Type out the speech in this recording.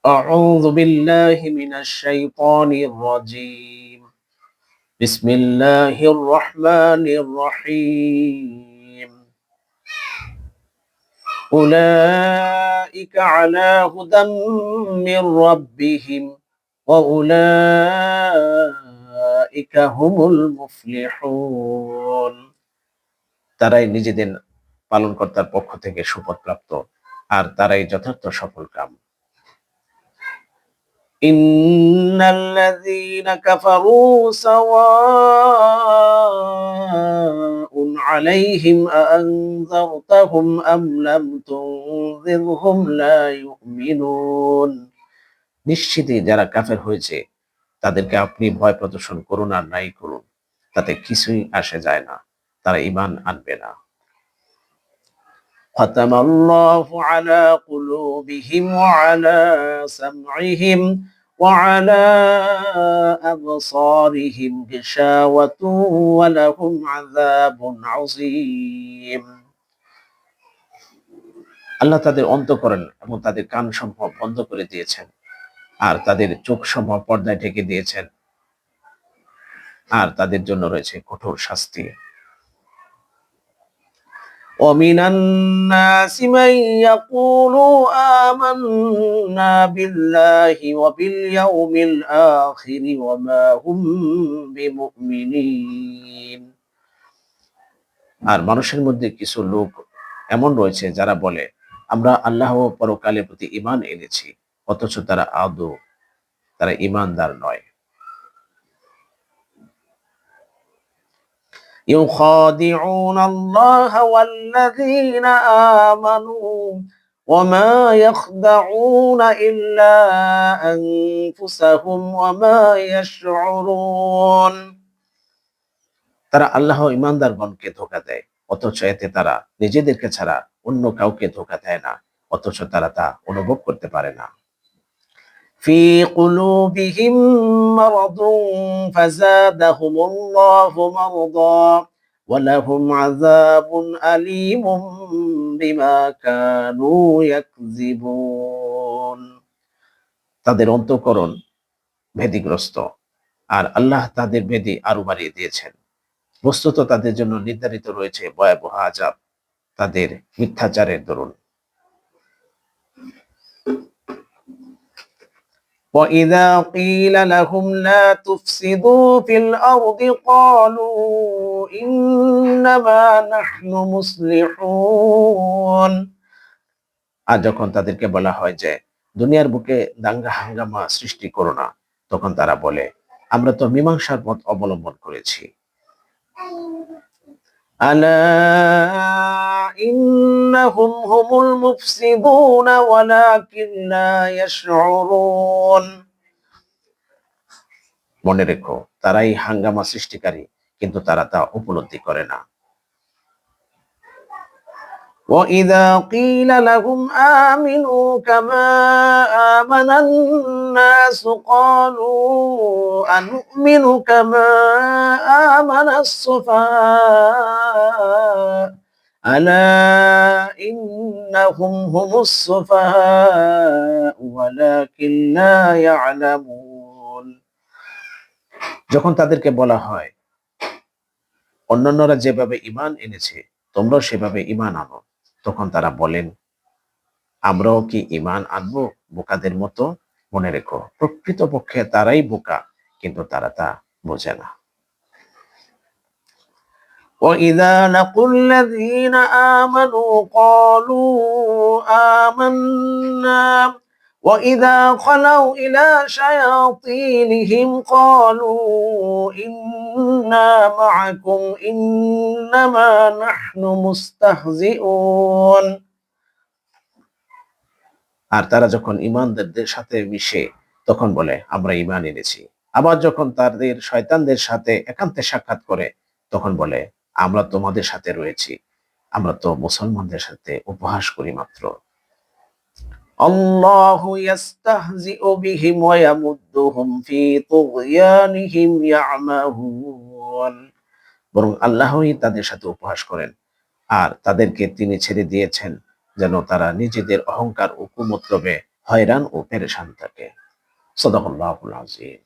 أعوذ بالله من الشيطان الرجيم بسم الله الرحمن الرحيم أولئك على هدى من ربهم وأولئك هم المفلحون তারাই নিজেদের পালনকর্তার পক্ষ থেকে সুপথপ্রাপ্ত আর তারাই যথার্থ সফলকাম। إن الذين كفروا سواء عليهم أأنذرتهم أم لم تنذرهم لا يؤمنون নিশ্চিতই যারা কাফের হয়েছে তাদেরকে আপনি ভয় প্রদর্শন করুন আর নাই করুন, তাতে কিছুই আসে যায় না, তারা ঈমান আনবে না। ختم الله على قلوبهم وعلى سمعهم وعلى أبصارهم غشاوة ولهم عذاب عظيم আল্লাহ তাদের অন্তঃকরণ এবং তাদের কান সমূহ বন্ধ করে দিয়েছেন আর তাদের চোখ সমূহ পর্দায় ঢেকে দিয়েছেন আর তাদের জন্য রয়েছে কঠোর শাস্তি। ومن الناس من يقول آمنا بالله وباليوم الآخر وما هم بمؤمنين আর মানুষের মধ্যে কিছু লোক এমন রয়েছে যারা বলে আমরা আল্লাহ ও পরকালের প্রতি ঈমান এনেছি, অথচ তারা ঈমানদার নয়। يخادعون الله والذين آمنوا وما يخدعون إلا أنفسهم وما يشعرون তারা আল্লাহ ও ঈমানদারগণকে ধোঁকা দেয়, অথচ এতে তারা নিজেদেরকে ছাড়া অন্য কাউকে ধোঁকা দেয় না, অথচ তারা তা অনুভব করতে পারে না। في قلوبهم مرض فزادهم الله مرضا ولهم عذاب أليم بما كانوا يكذبون তাদের অন্তঃকরণ ভেদিগ্রস্ত আর আল্লাহ তাদের ভেদি আরো বাড়িয়ে দিয়েছেন। বস্তুত তাদের জন্য নির্ধারিত রয়েছে ভয়াবহ আযাব তাদের মিথ্যাচারের দরুন। وَإِذَا قِيلَ لَهُمْ لَا تُفْسِدُوا فِي الْأَرْضِ قَالُوا إِنَّمَا نَحْنُ مُصْلِحُونَ আর যখন তাদেরকে বলা হয় যে দুনিয়ার বুকে দাঙ্গা হাঙ্গামা সৃষ্টি করো না, তখন তারা বলে আমরা তো মীমাংসার পথ অবলম্বন করেছি। আলা ইন্নাহুম হুমুল মুফসিদুন ওয়ালাকিন লা ইয়াশউরুন মনে রেখো তারাই হাঙ্গামা সৃষ্টিকারী, কিন্তু তারা তা উপলব্ধি করে না। وَإِذَا قِيلَ لَهُمْ آمِنُوا كَمَا آمَنَ النَّاسُ قَالُوا أَنُؤْمِنُ كَمَا آمَنَ السُّفَهَاءُ أَلَا إِنَّهُمْ هُمُ السُّفَهَاءُ وَلَكِنْ لَا يَعْلَمُونَ যখন তাদেরকে বলা হয় অন্যান্যরা যেভাবে ঈমান এনেছে তোমরাও সেভাবে ঈমান আনো, তখন তারা বলেন আমরাও কি ঈমান আনবো বোকাদের মতো? মনে রেখো প্রকৃতপক্ষে তারাই বোকা, কিন্তু তারা তা বোঝে না। وَإِذَا لَقُوا الَّذِينَ آمَنُوا قَالُوا آمَنَّا وَإِذَا خَلَوْا إِلَى شَيَاطِينِهِمْ قَالُوا إِنَّا مَعَكُمْ إِنَّمَا نَحْنُ مُسْتَهْزِئُونَ আর তারা যখন ঈমানদারদের সাথে মিশে তখন বলে আমরা ঈমান এনেছি, আবার যখন তাদের শয়তানদের সাথে একান্তে সাক্ষাৎ করে তখন বলে আমরা তোমাদের সাথে রয়েছি, আমরা তো মুসলমানদের সাথে উপহাস করি মাত্র। আল্লাহু ইস্তাহজিউ বিহিম ওয়া ইয়ামুদ্দুহুম ফি তুগয়ানিহিম ইয়ামাহুন বরং আল্লাহই তাদের সাথে উপহাস করেন আর তাদেরকে তিনি ছেড়ে দিয়েছেন যেন তারা নিজেদের অহংকার ও কুমতলবে হয়রান ও পেরেশান থাকে। সাদাকাল্লাহুল আযীম।